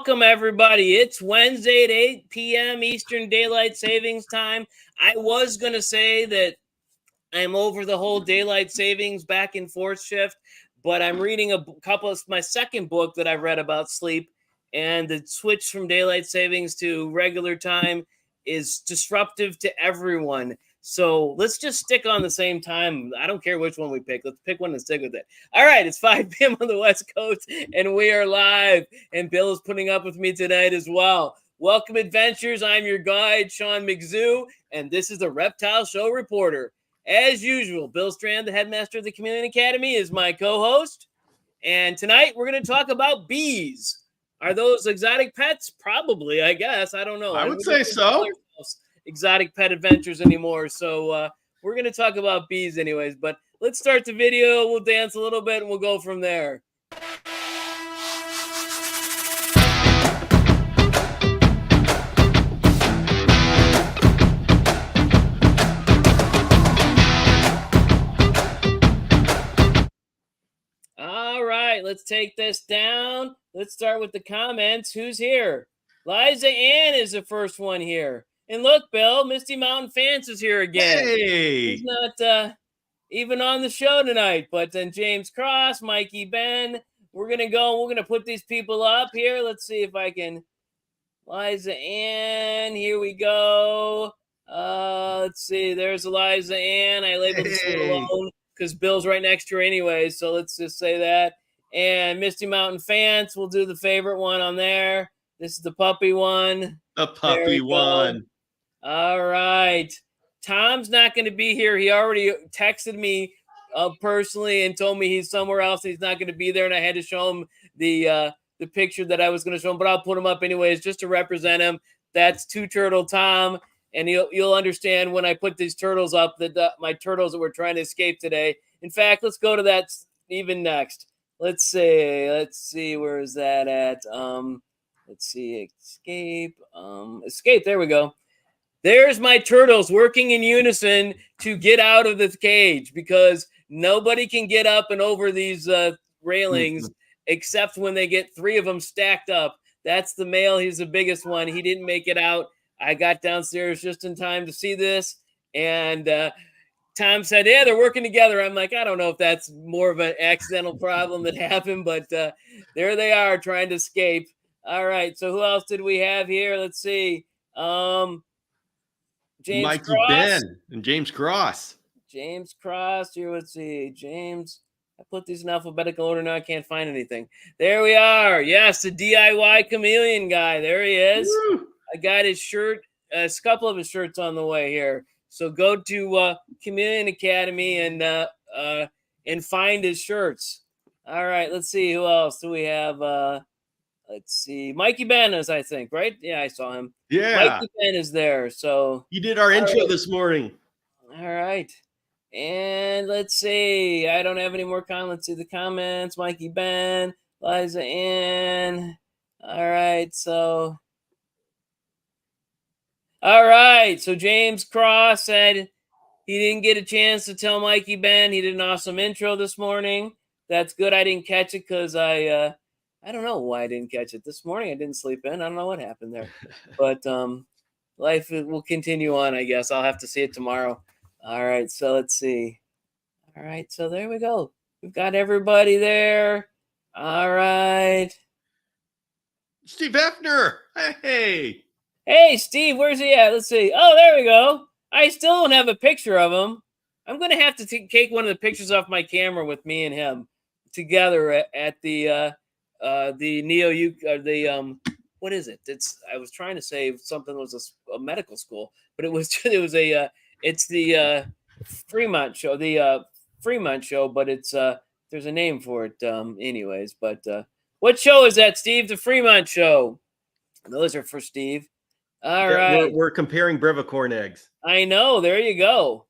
Welcome, everybody. It's Wednesday at 8 p.m. Eastern Daylight Savings Time. I was going to say that I'm over the whole daylight savings back and forth shift, but I'm reading a couple of my second book that I've read about sleep, and the switch from daylight savings to regular time is disruptive to everyone. So let's just stick on the same time. I don't care which one we pick. Let's pick one and stick with it. All right, it's 5 p.m. on the West Coast, and we are live. And Bill is putting up with me tonight as well. Welcome, adventures. I'm your guide, Sean McZoo, and this is the Reptile Show Reporter. As usual, Bill Strand, the headmaster of the Community Academy, is my co-host. And tonight we're going to talk about bees. Are those exotic pets? Probably, I guess. I don't know. I would say so. Exotic pet adventures anymore. So we're going to talk about bees anyways. But let's start the video. We'll dance a little bit and we'll go from there. All right, let's take this down. Let's start with the comments. Who's here? Liza Ann is the first one here. And look, Bill, Misty Mountain Fans is here again. Hey! He's not even on the show tonight. But then James Cross, Mikey Ben. We're going to go. We're going to put these people up here. Let's see if I can. Liza Ann, here we go. Let's see. There's Liza Ann. I labeled this one alone because Bill's right next to her anyway. So let's just say that. And Misty Mountain Fans, we'll do the favorite one on there. This is the puppy one. The puppy one. All right. Tom's not going to be here. He already texted me personally and told me he's somewhere else. He's not going to be there, and I had to show him the picture that I was going to show him, but I'll put him up anyways just to represent him. That's Two Turtle Tom, and you'll understand when I put these turtles up that my turtles that were trying to escape today. In fact, let's go to that even next. Let's see, where is that at? Let's see, escape. There we go. There's my turtles working in unison to get out of the cage because nobody can get up and over these railings except when they get three of them stacked up. That's the male. He's the biggest one. He didn't make it out. I got downstairs just in time to see this. And Tom said, yeah, they're working together. I'm like, I don't know if that's more of an accidental problem that happened, but there they are trying to escape. All right. So who else did we have here? Let's see. James Mikey Cross. Ben and James Cross. James Cross. Here, let's see. James. I put these in alphabetical order now. I can't find anything. There we are. Yes, the DIY chameleon guy. There he is. Woo. I got his shirt, a couple of his shirts on the way here. So go to Chameleon Academy and find his shirts. All right, let's see. Who else do we have? Let's see. Mikey Ben is, I think, right? Yeah, I saw him. Yeah. Mikey Ben is there. So you did our intro this morning. All right. And let's see. I don't have any more comments. Let's see the comments. Mikey Ben, Liza Ann. All right. So James Cross said he didn't get a chance to tell Mikey Ben. He did an awesome intro this morning. That's good. I didn't catch it because I don't know why I didn't catch it this morning. I didn't sleep in. I don't know what happened there. But life will continue on, I guess. I'll have to see it tomorrow. All right, so let's see. All right, so there we go. We've got everybody there. All right. Steve Hefner. Hey. Hey, Steve, where's he at? Let's see. Oh, there we go. I still don't have a picture of him. I'm going to have to take one of the pictures off my camera with me and him together at the what is it? I was trying to say something was a medical school, but it's the Fremont show, but it's there's a name for it anyways. But what show is that, Steve? The Fremont show. Those are for Steve. All right. We're comparing Brevicorn eggs. I know. There you go.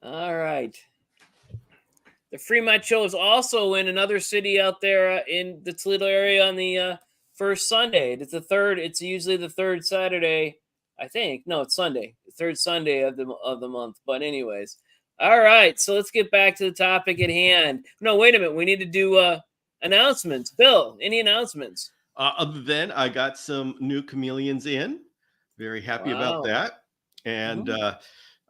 All right. The Fremont show is also in another city out there in the Toledo area on the first Sunday. It's usually the third Saturday. I think. No, it's Sunday. The third Sunday of the month. But anyways. All right. So let's get back to the topic at hand. No, wait a minute. We need to do announcements. Bill, any announcements? Other than I got some new chameleons in. Very happy about Wow. that. And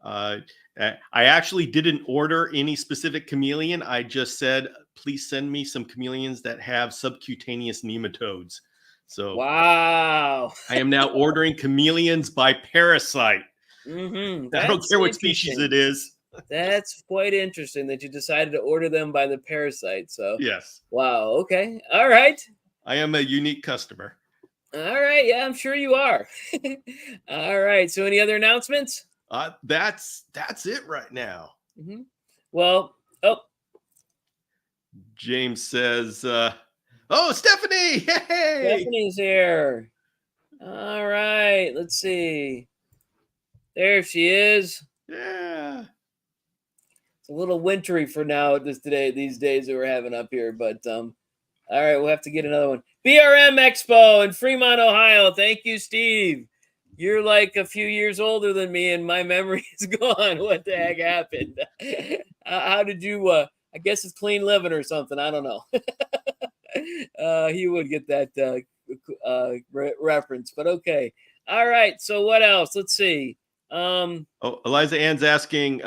I actually didn't order any specific chameleon. I just said, please send me some chameleons that have subcutaneous nematodes. So wow. I am now ordering chameleons by parasite. I don't care what species it is. That's quite interesting that you decided to order them by the parasite. So Yes. wow. Okay. All right. I am a unique customer. All right. Yeah, I'm sure you are. All right. So any other announcements? That's it right now. Mm-hmm. Well, James says, oh, Stephanie. Hey. Stephanie's here. All right. Let's see. There she is. Yeah. It's a little wintry for now these days that we're having up here, but all right, we'll have to get another one. BRM Expo in Fremont, Ohio. Thank you, Steve. You're like a few years older than me, and my memory is gone. What the heck happened? How did you? I guess it's clean living or something. I don't know. He would get that reference, but okay. All right. So what else? Let's see. Eliza Ann's asking.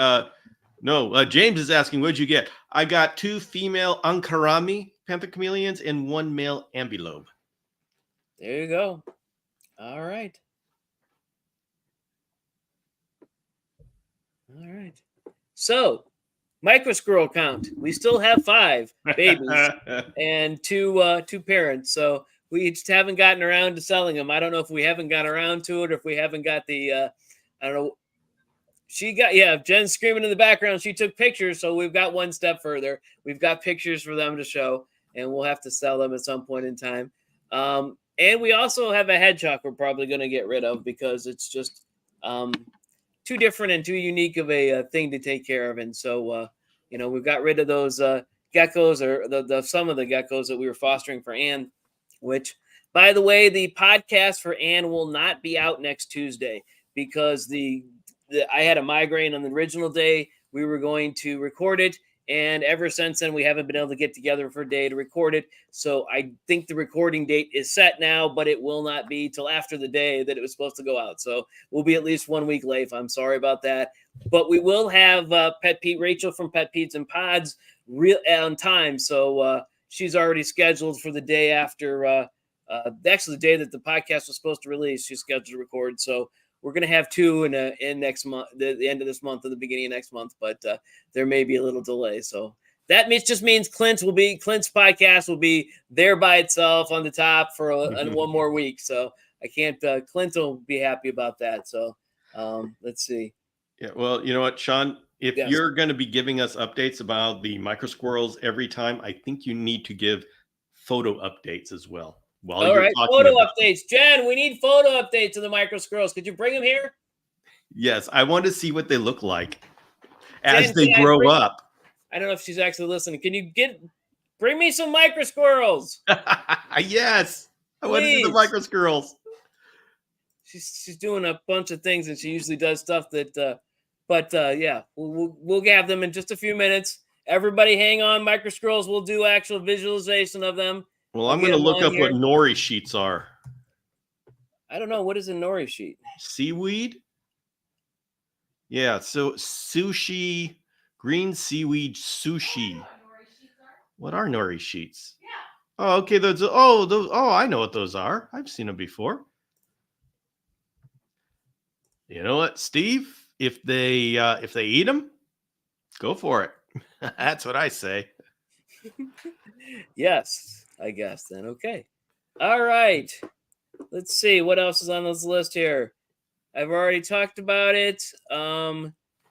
James is asking, what'd you get? I got 2 female Ankarami panther chameleons and 1 male ambilobe. There you go. All right. All right. So, micro squirrel count. We still have 5 babies and two parents. So we just haven't gotten around to selling them. I don't know if we haven't got around to it or if we haven't got the I don't know. Jen's screaming in the background. She took pictures, so we've got one step further. We've got pictures for them to show, and we'll have to sell them at some point in time. And we also have a hedgehog we're probably going to get rid of because it's just too different and too unique of a thing to take care of. And so, we've got rid of those geckos or the some of the geckos that we were fostering for Anne, which, by the way, the podcast for Anne will not be out next Tuesday because I had a migraine on the original day. We were going to record it. And ever since then, we haven't been able to get together for a day to record it. So I think the recording date is set now, but it will not be till after the day that it was supposed to go out. So we'll be at least 1 week late. I'm sorry about that. But we will have Rachel from Pet Peds and Pods on time. So she's already scheduled for the day after, actually the day that the podcast was supposed to release. She's scheduled to record. So we're going to have 2 in next month, the end of this month or the beginning of next month, but there may be a little delay. So that just means Clint's podcast will be there by itself on the top for one more week. So I can't, Clint will be happy about that. So let's see. Yeah. Well, you know what, Sean, if you're going to be giving us updates about the micro squirrels every time, I think you need to give photo updates as well. All right, photo updates. Jen, we need photo updates of the micro squirrels. Could you bring them here? Yes, I want to see what they look like as they grow up. I don't know if she's actually listening. Can you bring me some micro squirrels? Yes, I want to see the micro squirrels. She's doing a bunch of things, and she usually does stuff that. Yeah, we'll have them in just a few minutes. Everybody, hang on, micro squirrels. We'll do actual visualization of them. Well, I'm going to look up what nori sheets are. I don't know. What is a nori sheet? Seaweed? Yeah, so sushi, green seaweed sushi. What are nori sheets? Yeah. Oh, okay. I know what those are. I've seen them before. You know what, Steve? If they eat them, go for it. That's what I say. Yes. I guess then. Okay. All right. Let's see what else is on this list here. I've already talked about it.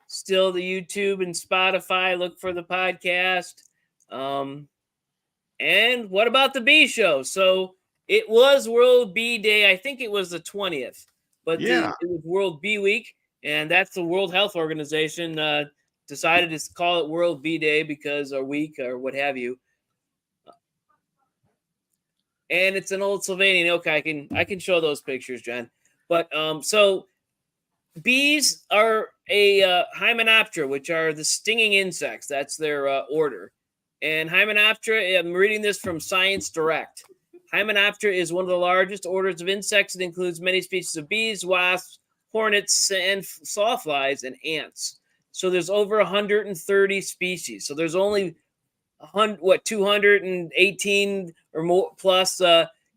Still the YouTube and Spotify. Look for the podcast. And what about the bee show? So it was World Bee Day. I think it was the 20th, but it was World Bee Week, and that's the World Health Organization decided to call it World Bee Day because or week or what have you. And it's an old Sylvanian. Okay, I can show those pictures, Jen. But so bees are a Hymenoptera, which are the stinging insects. That's their order. And Hymenoptera, I'm reading this from Science Direct. Hymenoptera is one of the largest orders of insects. It includes many species of bees, wasps, hornets, and sawflies, and ants. So there's over 130 species. So there's only 218 or more plus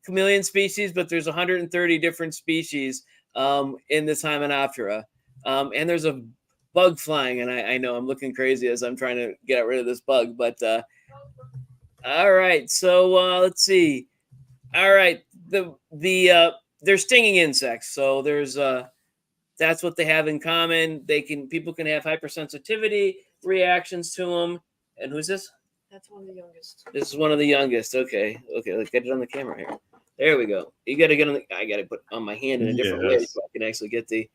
chameleon species, but there's 130 different species in this Hymenoptera. And there's a bug flying, and I know I'm looking crazy as I'm trying to get rid of this bug, but all right. So let's see. All right, they're stinging insects, so there's that's what they have in common. People can have hypersensitivity reactions to them. And who's this? That's one of the youngest. This is one of the youngest. Okay, let's get it on the camera here. There we go. You got to get on the. I got to put on my hand in a different way so I can actually get the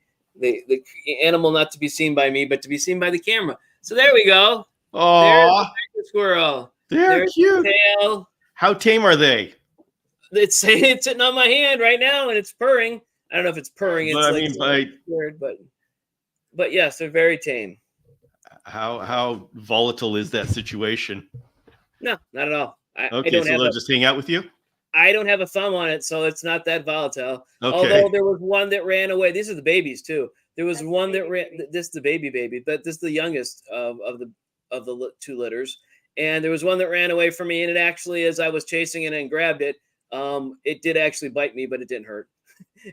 animal not to be seen by me, but to be seen by the camera. So there we go. Oh, there's the squirrel. They're cute. The tail. How tame are they? It's sitting on my hand right now, and it's purring. I don't know if it's purring. But It's weird, but yes, they're very tame. How volatile is that situation? No, not at all. Okay, so they'll just hang out with you? I don't have a thumb on it, so it's not that volatile. Okay. Although there was one that ran away. These are the babies too. There was one that ran. This is the baby, but this is the youngest of the two litters. And there was one that ran away from me, and it actually, as I was chasing it and grabbed it, it did actually bite me, but it didn't hurt.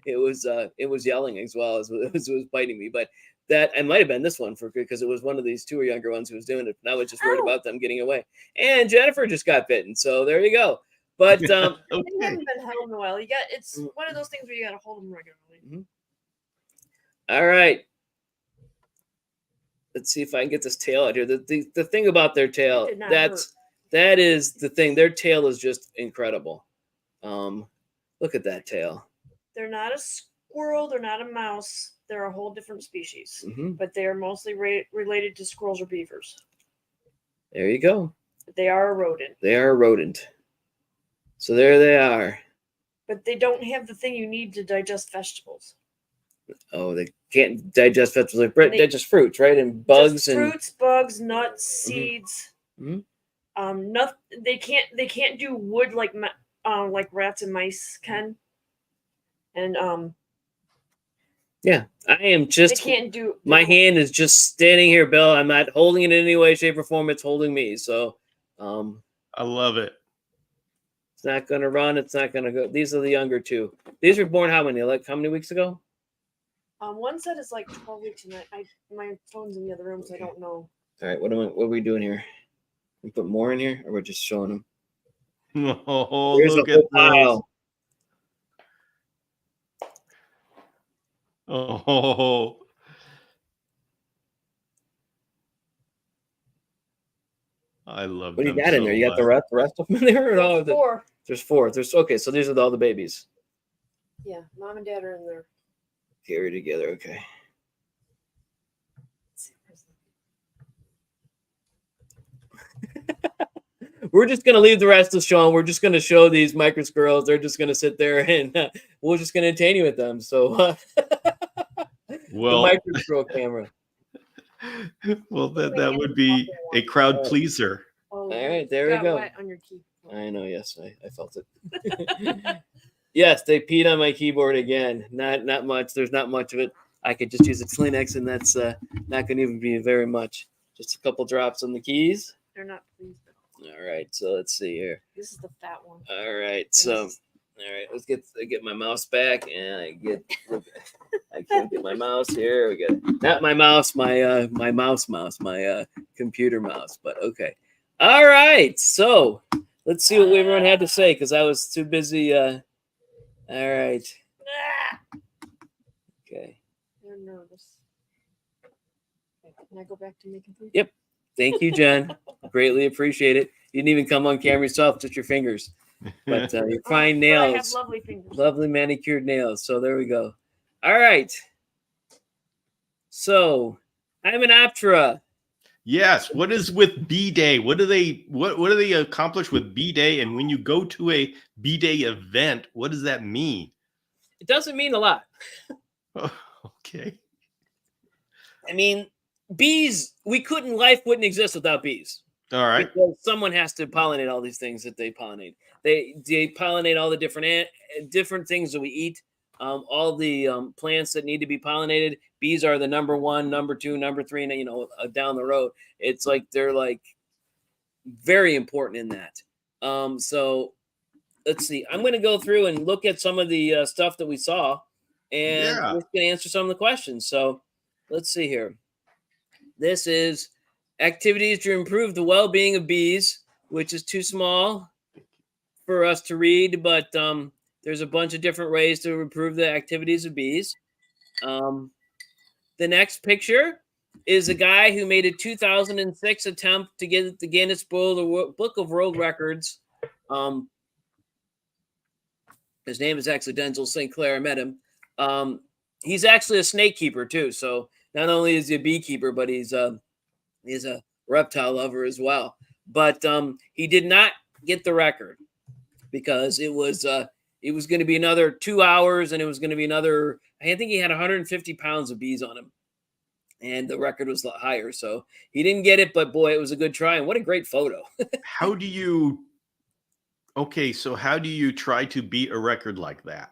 It was yelling as well as it was biting me. But that I might have been this one because it was one of these two or younger ones who was doing it. And I was just worried about them getting away. And Jennifer just got bitten, so there you go. But They haven't been held in a while. It's one of those things where you got to hold them regularly. Mm-hmm. All right. Let's see if I can get this tail out here. The thing about their tail, that is the thing. Their tail is just incredible. Look at that tail. They're not a squirrel. They're not a mouse. They're a whole different species. Mm-hmm. But they are mostly related to squirrels or beavers. There you go. But they are a rodent. They are a rodent. So there they are. But they don't have the thing you need to digest vegetables. Oh, they can't digest vegetables. They digest fruits, right? And bugs and fruits, bugs, nuts, seeds. Mm-hmm. They can't do wood like rats and mice can. And yeah, I am just. They can't do. My hand is just standing here, Bill. I'm not holding it in any way, shape, or form. It's holding me. So, I love it. It's not going to run. It's not going to go. These are the younger two. These were born how many weeks ago? One set is like 12 weeks, and my phone's in the other room, so I don't know. All right, what are we doing here? We put more in here, or we're just showing them? Oh, look at those. Oh. I love. What do you got in there? You got the rest of them in there? There's four. There's four. Okay. So these are all the babies. Yeah, mom and dad are in there. Carry together. Okay. We're just gonna leave the rest of Sean. We're just gonna show these micro squirrels. They're just gonna sit there, and we're just gonna entertain you with them. So, well, the micro squirrel camera. Well, that would be a crowd pleaser. All right, there we go. Wet on your keyboard. I know. Yes, I felt it. Yes, they peed on my keyboard again. Not much. There's not much of it. I could just use a Kleenex, and that's not going to even be very much. Just a couple drops on the keys. They're not pleased at all. All right, so let's see here. This is the fat one. All right, so let's get my mouse back, and I can't get my mouse here. We got not my mouse, my my computer mouse, but okay. All right, so let's see what everyone had to say because I was too busy. All right. Okay. They're nervous. Okay, can I go back to making food? Yep. Thank you, Jen. Greatly appreciate it. You didn't even come on camera yourself, just your fingers. But your fine nails. I have lovely fingers. Lovely manicured nails. So there we go. All right. So Hymenoptera. Yes. What is with B-Day? What do they accomplish with B-Day? And when you go to a B-Day event, what does that mean? It doesn't mean a lot. Oh, okay. I mean, bees, life wouldn't exist without bees. All right. because someone has to pollinate all these things that they pollinate. They pollinate all the different things that we eat. All the plants that need to be pollinated. Bees are the number one, number two, number three, and down the road. It's like they're like very important in that. So let's see. I'm going to go through and look at some of the stuff that we saw, and Yeah. we're going to answer some of the questions. So let's see here. This is activities to improve the well-being of bees, which is too small for us to read, but there's a bunch of different ways to improve the activities of bees. The next picture is a guy who made a 2006 attempt to get the Guinness Book of World Records. His name is actually Denzel St. Clair. I met him. He's actually a snake keeper too. So not only is he a beekeeper, but he's a reptile lover as well. But he did not get the record because it was going to be another 2 hours, and it was going to be another. I think he had 150 pounds of bees on him, and the record was a lot higher. So he didn't get it, but boy, it was a good try, and what a great photo. How do you? Okay, so how do you try to beat a record like that?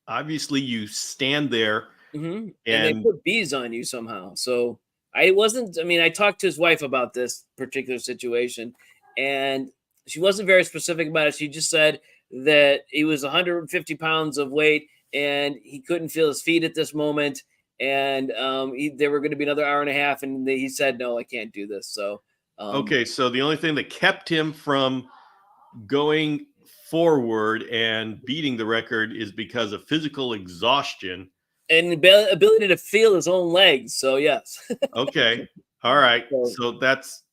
Obviously, you stand there and they and put bees on you somehow. So I talked to his wife about this particular situation, and she wasn't very specific about it. She just said that he was 150 pounds of weight and he couldn't feel his feet at this moment. And they were going to be another hour and a half. And he said, no, I can't do this. So, okay, so the only thing that kept him from going forward and beating the record is because of physical exhaustion and ability to feel his own legs. So, yes. Okay. All right. So that's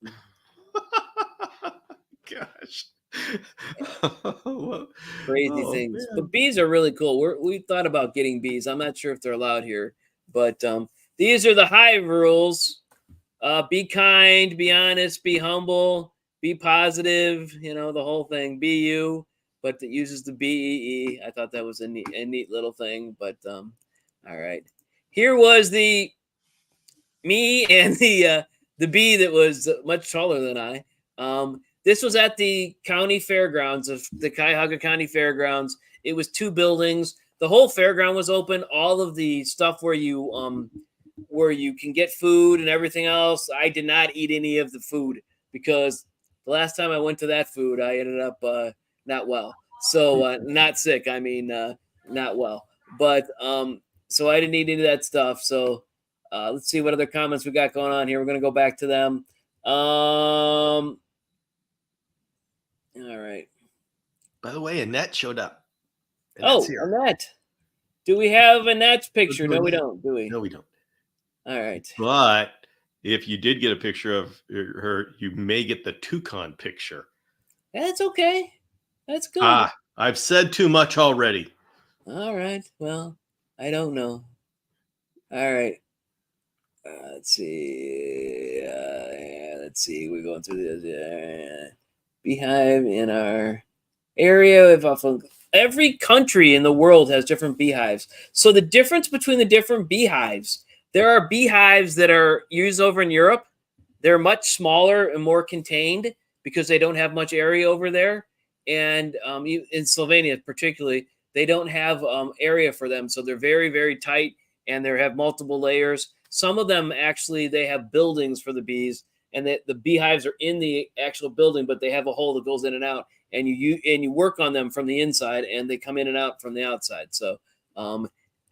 gosh. Crazy things. Man. But bees are really cool. We thought about getting bees. I'm not sure if they're allowed here, but these are the hive rules. Be kind, be honest, be humble, be positive, the whole thing. Be you, but it uses the BEE. I thought that was a neat little thing, but all right. Here was me and the bee that was much taller than I. This was at the county fairgrounds of the Cuyahoga County Fairgrounds. It was 2 buildings. The whole fairground was open. All of the stuff where you can get food and everything else. I did not eat any of the food because the last time I went to that food, I ended up not well. So not sick. I mean, not well. But so I didn't eat any of that stuff. So let's see what other comments we got going on here. We're going to go back to them. All right. By the way, Annette showed up. Annette. Do we have Annette's picture? No, we don't. Do we? No, we don't. All right. But if you did get a picture of her, you may get the toucan picture. That's okay. That's good. I've said too much already. All right. Well, I don't know. All right. Let's see. We're going through this. Beehive in our area. Every country in the world has different beehives. So the difference between the different beehives, there are beehives that are used over in Europe. They're much smaller and more contained because they don't have much area over there. And in Slovenia, particularly, they don't have area for them. So they're very, very tight and they have multiple layers. Some of them actually, they have buildings for the bees. And the beehives are in the actual building, but they have a hole that goes in and out, and you work on them from the inside, and they come in and out from the outside. So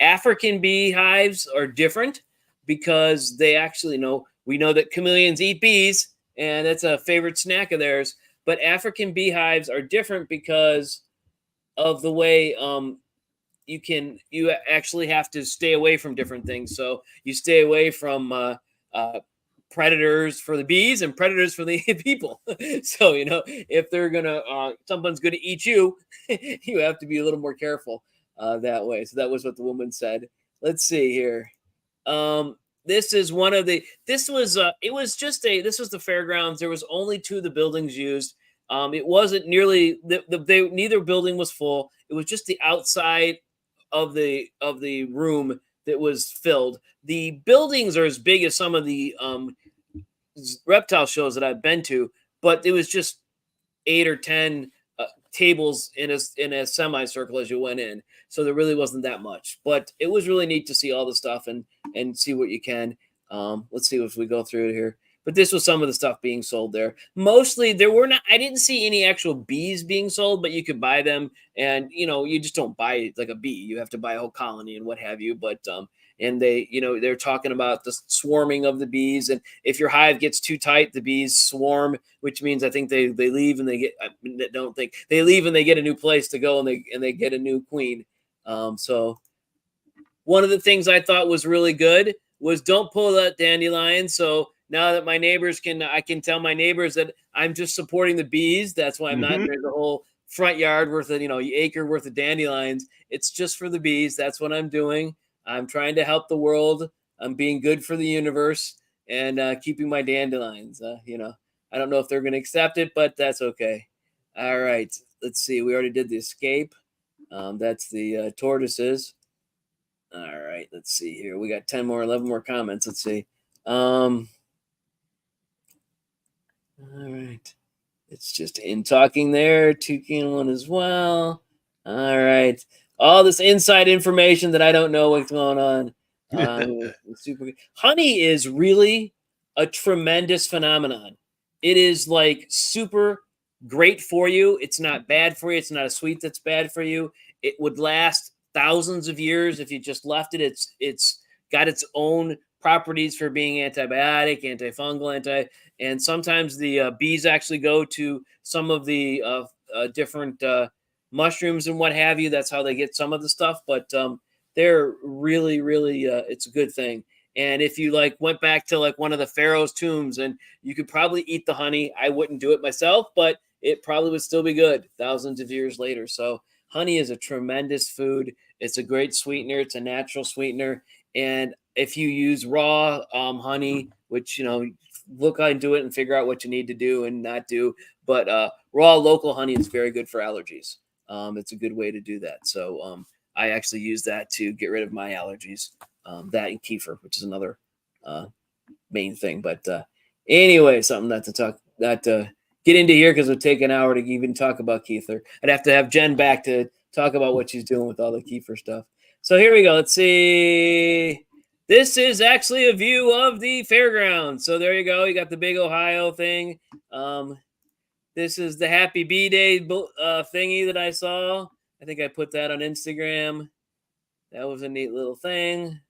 African beehives are different because they actually we know that chameleons eat bees, and that's a favorite snack of theirs. But African beehives are different because of the way you actually have to stay away from different things. So you stay away from predators for the bees and predators for the people. So, if they're someone's gonna eat you, you have to be a little more careful that way. So that was what the woman said. Let's see here. This is one of the, this was the fairgrounds. There was only 2 of the buildings used. It wasn't nearly, neither building was full. It was just the outside of the room that was filled. The buildings are as big as some of the reptile shows that I've been to, but it was just 8 or 10 tables in a semicircle as you went in. So there really wasn't that much, but it was really neat to see all the stuff and see what you can. Let's see if we go through it here. But this was some of the stuff being sold there. Mostly there were not, I didn't see any actual bees being sold, but you could buy them. And, you just don't buy like a bee. You have to buy a whole colony and what have you. But, and they're talking about the swarming of the bees. And if your hive gets too tight, the bees swarm, which means I think they leave and they get, I don't think they leave and they get a new place to go and they get a new queen. So one of the things I thought was really good was don't pull that dandelion. So now that my neighbors I can tell my neighbors that I'm just supporting the bees. That's why I'm not, there's a whole front yard worth of, acre worth of dandelions. It's just for the bees. That's what I'm doing. I'm trying to help the world. I'm being good for the universe and keeping my dandelions. I don't know if they're going to accept it, but that's okay. All right. Let's see. We already did the escape. That's the tortoises. All right. Let's see here. We got 11 more comments. Let's see. All right. It's just in talking there. Toucan one as well. All right. All this inside information that I don't know what's going on. Super. Honey is really a tremendous phenomenon. It is like super great for you. It's not bad for you. It's not a sweet that's bad for you. It would last thousands of years if you just left it. It's got its own properties for being antibiotic, antifungal, and sometimes the bees actually go to some of the different mushrooms and what have you. That's how they get some of the stuff, but they're really, really, it's a good thing. And if you went back to one of the pharaoh's tombs and you could probably eat the honey, I wouldn't do it myself, but it probably would still be good thousands of years later. So honey is a tremendous food. It's a great sweetener. It's a natural sweetener. And if you use raw honey, which, look into it and figure out what you need to do and not do. But raw local honey is very good for allergies. It's a good way to do that. So I actually use that to get rid of my allergies. That and kefir, which is another main thing. But anyway, something not to get into here because it would take an hour to even talk about kefir. I'd have to have Jen back to talk about what she's doing with all the kefir stuff. So here we go. Let's see. This is actually a view of the fairgrounds. So there you go. You got the big Ohio thing. This is the Happy Bee Day thingy that I saw. I think I put that on Instagram. That was a neat little thing.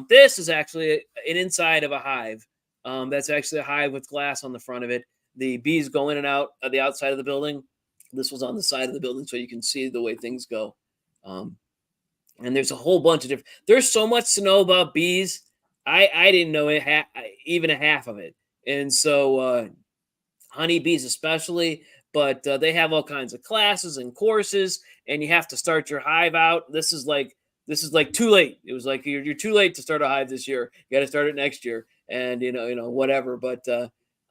This is actually an inside of a hive. That's actually a hive with glass on the front of it. The bees go in and out of the outside of the building. This was on the side of the building, so you can see the way things go. And there's a whole bunch of different. There's so much to know about bees. I didn't know even a half of it. And so honeybees especially, but they have all kinds of classes and courses, and you have to start your hive out. This is like too late. It was like you're too late to start a hive this year. You got to start it next year, and whatever. But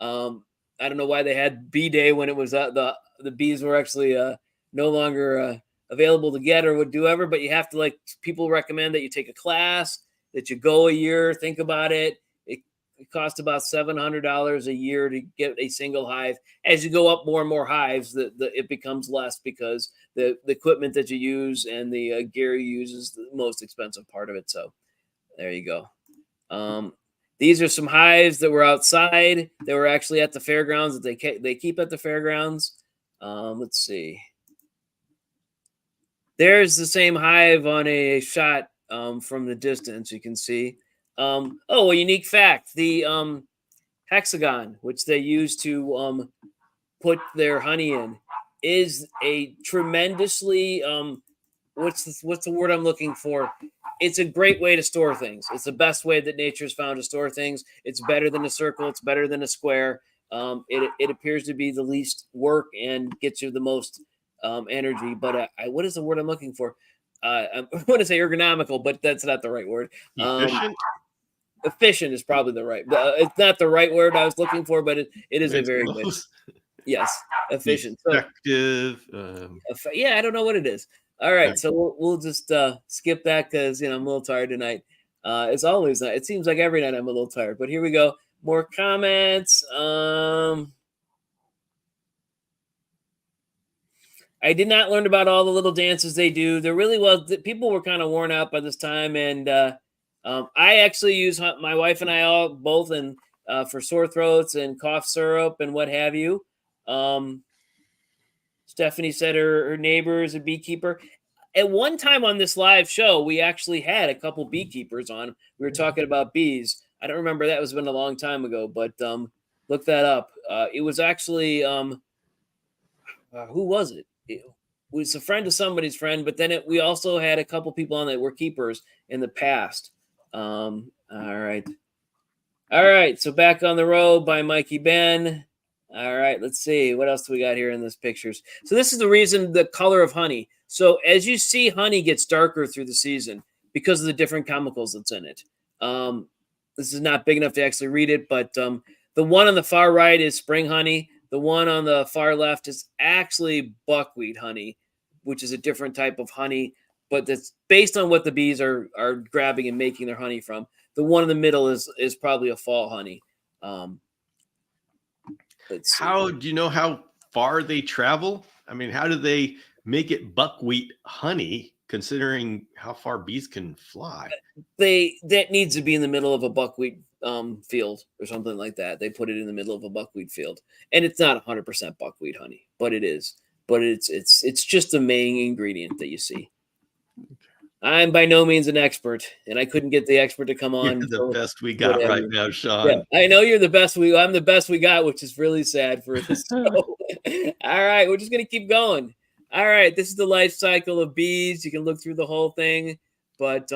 I don't know why they had Bee Day when it was the bees were actually no longer available to get or would do ever. But you have to people recommend that you take a class, that you go a year, think about it. It costs about $700 a year to get a single hive. As you go up more and more hives, it becomes less because the equipment that you use and the gear you use is the most expensive part of it. So there you go. These are some hives that were outside. They were actually at the fairgrounds that they keep at the fairgrounds. Let's see. There's the same hive on a shot from the distance. You can see. A unique fact: the hexagon, which they use to put their honey in, is a tremendously what's the word I'm looking for? It's a great way to store things. It's the best way that nature's found to store things. It's better than a circle. It's better than a square. It appears to be the least work and gets you the most energy. But what is the word I'm looking for? I want to say ergonomical, but that's not the right word. Efficient? Efficient is probably the right. It's not the right word I was looking for, but it is a very good. Yes, efficient. Effective. Yeah, I don't know what it is. All right, so we'll just skip that because I'm a little tired tonight. It's always it seems like every night I'm a little tired, but here we go. More comments. I did not learn about all the little dances they do. There really was. People were kind of worn out by this time, and I actually use my wife and I all both and for sore throats and cough syrup and what have you. Um, Stephanie said her neighbor is a beekeeper. At one time on this live show, we actually had a couple beekeepers on. We were talking about bees. I don't remember, that was been a long time ago, but look that up. It was actually who was it? It was a friend of somebody's friend, but then we also had a couple people on that were keepers in the past. All right. All right. So Back on the Road by Mikey Ben. All right. Let's see. What else do we got here in these pictures? So this is the reason, the color of honey. So as you see, honey gets darker through the season because of the different chemicals that's in it. This is not big enough to actually read it, but the one on the far right is spring honey. The one on the far left is actually buckwheat honey, which is a different type of honey, but that's based on what the bees are grabbing and making their honey from. The one in the middle is probably a fall honey. Let's see. How do you know how far they travel? I mean, how do they make it buckwheat honey, considering how far bees can fly? That needs to be in the middle of a buckwheat field or something like that. They put it in the middle of a buckwheat field, and it's not 100% buckwheat honey, but it is. But it's just the main ingredient that you see. I'm by no means an expert, and I couldn't get the expert to come on. You're the best we got right now, Sean. Yeah, I know you're the best. I'm the best we got, which is really sad for this show. All right, we're just gonna keep going. All right, this is the life cycle of bees. You can look through the whole thing, but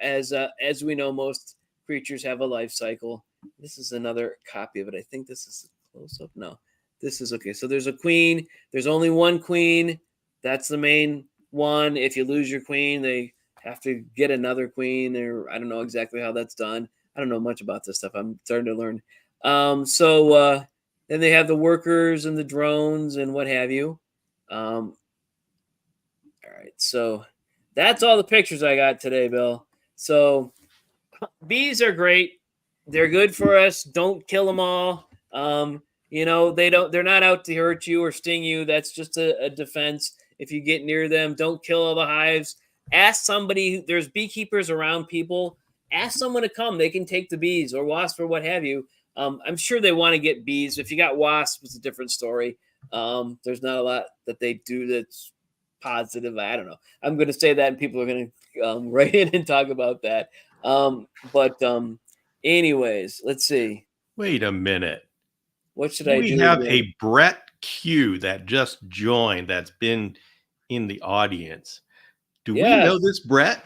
as we know, most creatures have a life cycle. This is another copy of it. I think this is a close up. No, this is okay. So there's a queen. There's only one queen. That's the main one. If you lose your queen, they have to get another queen, or I don't know exactly how that's done. I don't know much about this stuff. I'm starting to learn. Then they have the workers and the drones and what have you. All right, so that's all the pictures I got today, Bill. So bees are great. They're good for us. Don't kill them all. They're not out to hurt you or sting you. That's just a defense. If you get near them, don't kill all the hives. Ask somebody, there's beekeepers around people. Ask someone to come. They can take the bees or wasps or what have you. I'm sure they want to get bees. If you got wasps, it's a different story. There's not a lot that they do that's positive. I don't know. I'm going to say that, and people are going to write in and talk about that. Anyways, let's see. Wait a minute. What should I do? We have a Brett Q that just joined, that's been in the audience. Do we know this Brett?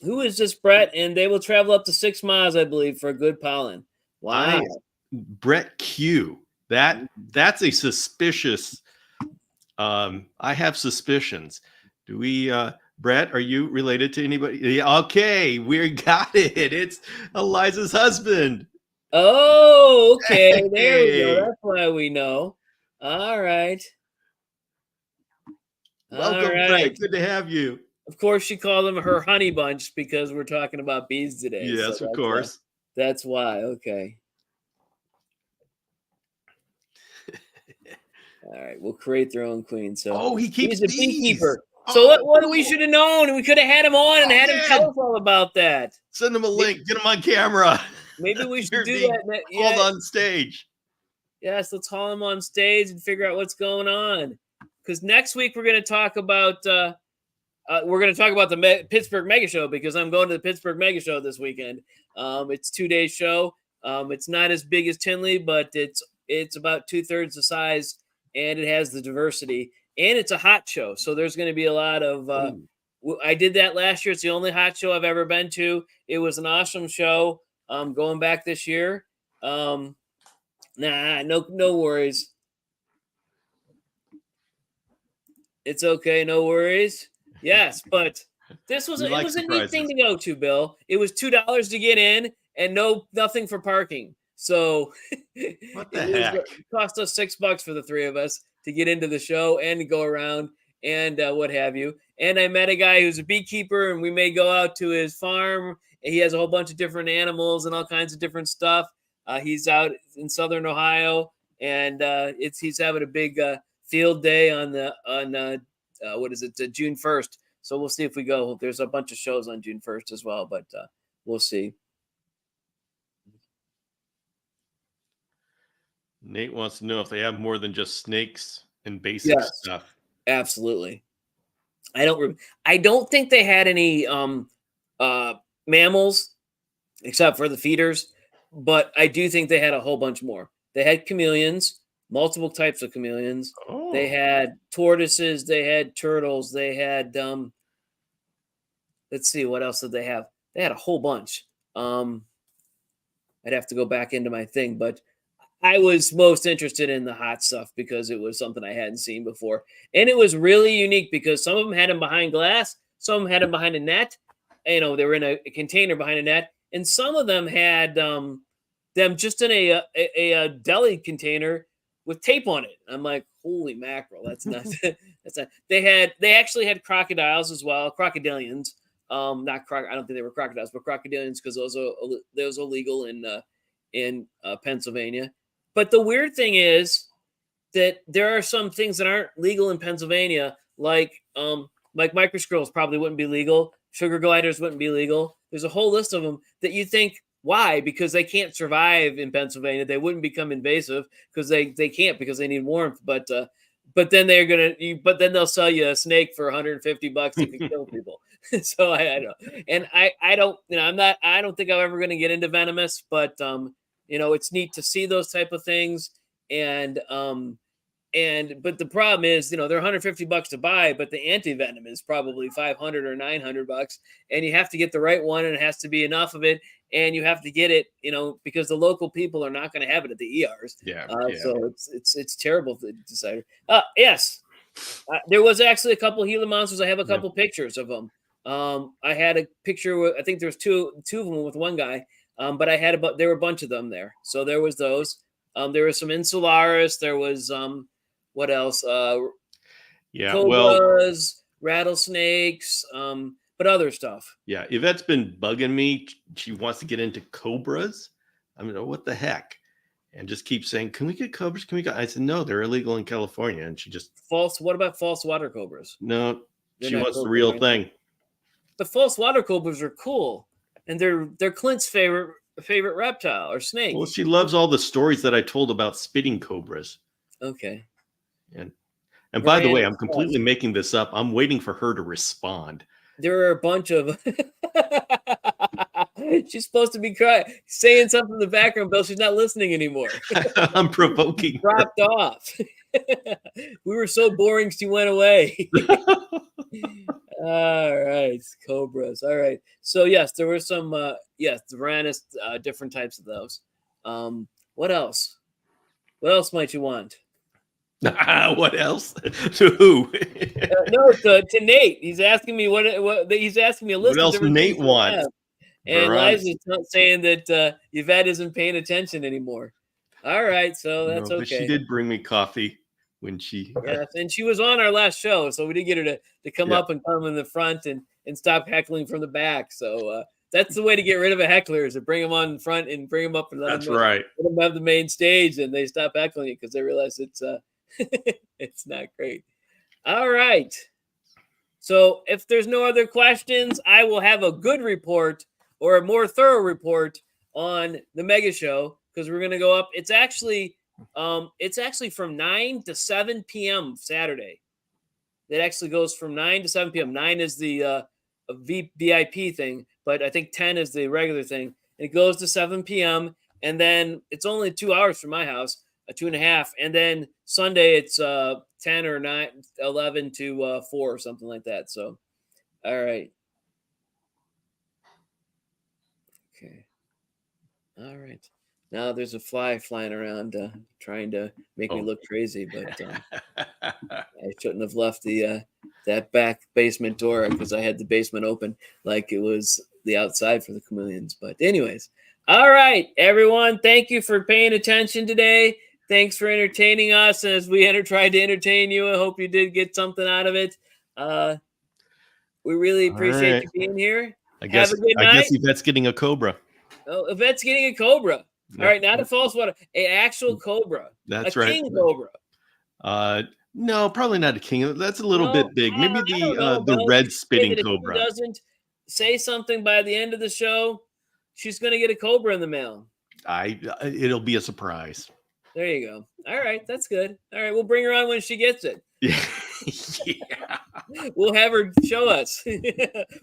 Who is this Brett? And they will travel up to 6 miles, I believe, for a good pollen. Wow. Brett Q. That's a suspicious. I have suspicions. Do we, Brett, are you related to anybody? Yeah, okay, we got it. It's Eliza's husband. Oh, okay. There we go. That's why we know. All right. Welcome, Brett. Good to have you. Of course, she called them her honey bunch because we're talking about bees today. Yes, of course. That's why. Okay. All right. We'll create their own queen. So he keeps he's a beekeeper. So what we should have known, we could have had him on and had him tell us all about that. Send him a link. Get him on camera. Maybe we should do that. Hold on stage. Yes, let's haul him on stage and figure out what's going on. Because next week we're going to talk about the Pittsburgh Mega Show, because I'm going to the Pittsburgh Mega Show this weekend. It's a 2-day show. It's not as big as Tinley, but it's about 2/3 the size, and it has the diversity, and it's a hot show. So there's going to be a lot of. I did that last year. It's the only hot show I've ever been to. It was an awesome show. Going back this year. No worries. It's okay, no worries. Yes, but this was a neat thing to go to, Bill. It was $2 to get in and nothing for parking. So what the heck? It cost us $6 for the three of us to get into the show and to go around and what have you. And I met a guy who's a beekeeper, and we may go out to his farm. He has a whole bunch of different animals and all kinds of different stuff. He's out in Southern Ohio, and he's having a big field day on what is it, June 1st. So we'll see if we go. There's a bunch of shows on June 1st as well, but we'll see. Nate wants to know if they have more than just snakes and basic stuff. Absolutely. I don't think they had any mammals except for the feeders, but I do think they had a whole bunch more. They had chameleons, multiple types of chameleons. Oh. They had tortoises, they had turtles, they had let's see, what else did they have? They had a whole bunch. I'd have to go back into my thing, but I was most interested in the hot stuff because it was something I hadn't seen before. And it was really unique because some of them had them behind glass, some of them had them behind a net. You know, they were in a container behind a net, and some of them had them just in a deli container with tape on it. I'm like, holy mackerel, that's nuts. That's not. They actually had crocodiles as well, crocodilians. I don't think they were crocodiles, but crocodilians, because those are illegal in Pennsylvania. But the weird thing is that there are some things that aren't legal in Pennsylvania, like micro squirrels probably wouldn't be legal. Sugar gliders wouldn't be legal. There's a whole list of them that you think, why? Because they can't survive in Pennsylvania. They wouldn't become invasive because they can't, because they need warmth. But then then they'll sell you a snake for $150 that can kill people. So I don't, and I don't, I don't think I'm ever going to get into venomous, but it's neat to see those type of things. But the problem is, they're $150 to buy, but the anti-venom is probably $500 or $900, and you have to get the right one, and it has to be enough of it, and you have to get it, because the local people are not going to have it at the ERs. Yeah. So it's terrible to decide. Yes, there was actually a couple of Gila monsters. I have a couple pictures of them. I had a picture. I think there's two of them with one guy. But there were a bunch of them there. So there was those. There was some Insularis. There was what else? Cobras, rattlesnakes, but other stuff. Yeah, Yvette's been bugging me. She wants to get into cobras. I mean, what the heck? And just keeps saying, "Can we get cobras? Can we get?" I said, "No, they're illegal in California." And she just What about false water cobras? No, she wants the real thing. The false water cobras are cool, and they're Clint's favorite reptile or snake. Well, she loves all the stories that I told about spitting cobras. Okay. And by the way, I'm completely making this up. I'm waiting for her to respond. There are a bunch of. She's supposed to be saying something in the background, Bill. She's not listening anymore. I'm provoking. Dropped off. We were so boring, she went away. All right, cobras. All right. So yes, there were some. The Varanus, different types of those. What else? What else might you want? What else? To who? No, to Nate. He's asking me what he's asking me a list. What else of different Nate wants? And Liza's saying that Yvette isn't paying attention anymore. All right, so that's okay. But she did bring me coffee when she. Yes, and she was on our last show, so we did get her to come up and come in the front and stop heckling from the back. So that's the way to get rid of a heckler, is to bring them on in front and bring them up and let them have the main stage, and they stop heckling you because they realize it's it's not great. All right. So if there's no other questions, I will have a good report or a more thorough report on the mega show, because we're going to go up. It's actually from 9 to 7 p.m. Saturday. It actually goes from 9 to 7 p.m. 9 is the VIP thing, but I think 10 is the regular thing. And it goes to 7 p.m. And then it's only 2 hours from my house, 2.5. And then Sunday it's 10 or 9, 11 to 4 or something like that. So, all right. Okay. All right. Now there's a fly flying around trying to make me look crazy, but I shouldn't have left that back basement door, because I had the basement open like it was the outside for the chameleons. But anyways, all right, everyone, thank you for paying attention today. Thanks for entertaining us as we tried to entertain you. I hope you did get something out of it. We really appreciate you being here. Have a good night. I guess Yvette's getting a cobra. Oh, Yvette's getting a cobra. All right, not a false one, an actual cobra. That's a right. king cobra. No, probably not a king. That's a little No, bit big. Maybe I don't know, the Belle. red She said spitting that if cobra. she doesn't say something by the end of the show, she's going to get a cobra in the mail. It'll be a surprise. There you go. All right, that's good. All right, we'll bring her on when she gets it. Yeah. We'll have her show us.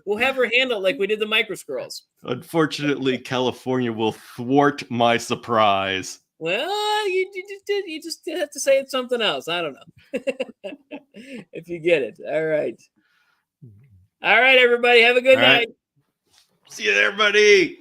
We'll have her handle it like we did the micro scrolls. Unfortunately, California will thwart my surprise. Well, you just have to say it's something else. I don't know. If you get it. All right. All right, everybody. Have a good night. See you there, buddy.